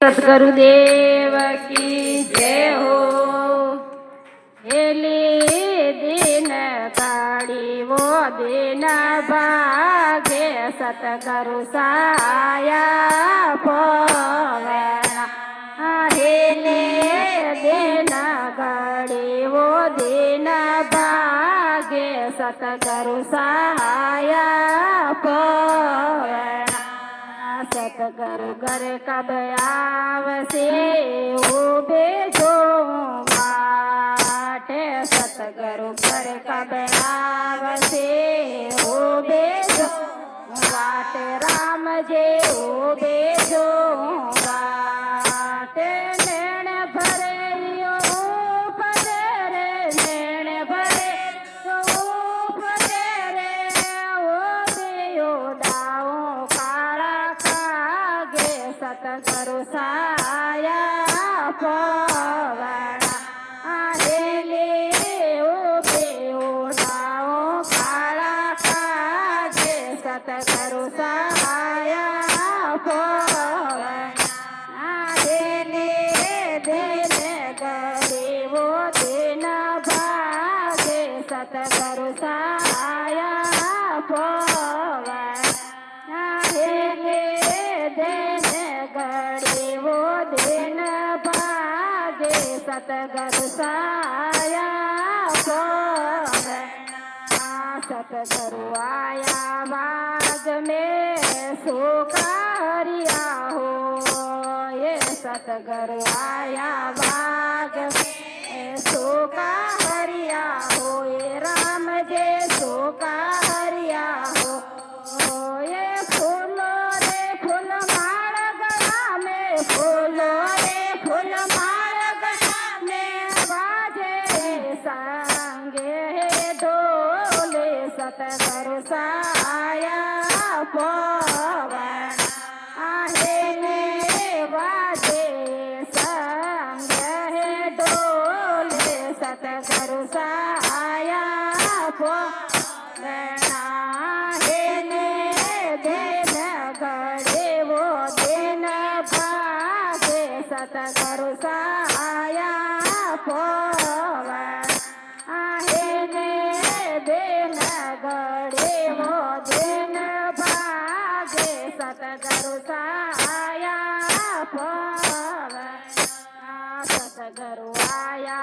सतगुरुदेव की जय हो। हेली दिन काढ़ी वो दिन भागे सतगुरु साया पवना। हेली दिन काढ़ी वो दिन भागे सतगुरु साया पवना। सतगुरु घर कब आवसे उबे जो बाटे। सतगुरु घर कब आवसे उबे जो बाटे। राम जे उबे जो बाटे। नैण भरे उपदरे नैण भरे उपदरे ओबे दाओ सतगुरु साया पवना। हेले उबे उड़ाओ काला कागे सतगुरु साया पवना। हेले दिन गरीबो दिन भागे सतगुरु साया पवना। हेले दिन गरीबो दिन भागे सतगुरु साया पवना। सतगुरु आया बाग में सुकारिया हो। ये सतगुरु आया बाग में सुकारिया हो। ये राम जे सुकारिया हो। ये फूलो रे फूल माल गला में फूलो रे फूल माल गला में बाजे संगे ढोले सतगुरु साया पवना। हेले बाजे संगे ढोले सतगुरु साया पवना। हेले दिन गड़े वो दिन भागे सतगुरु साया पवना। हेले दिन गड़े वो दिन भागे सतगुरु साया पवना। सतगुरु आया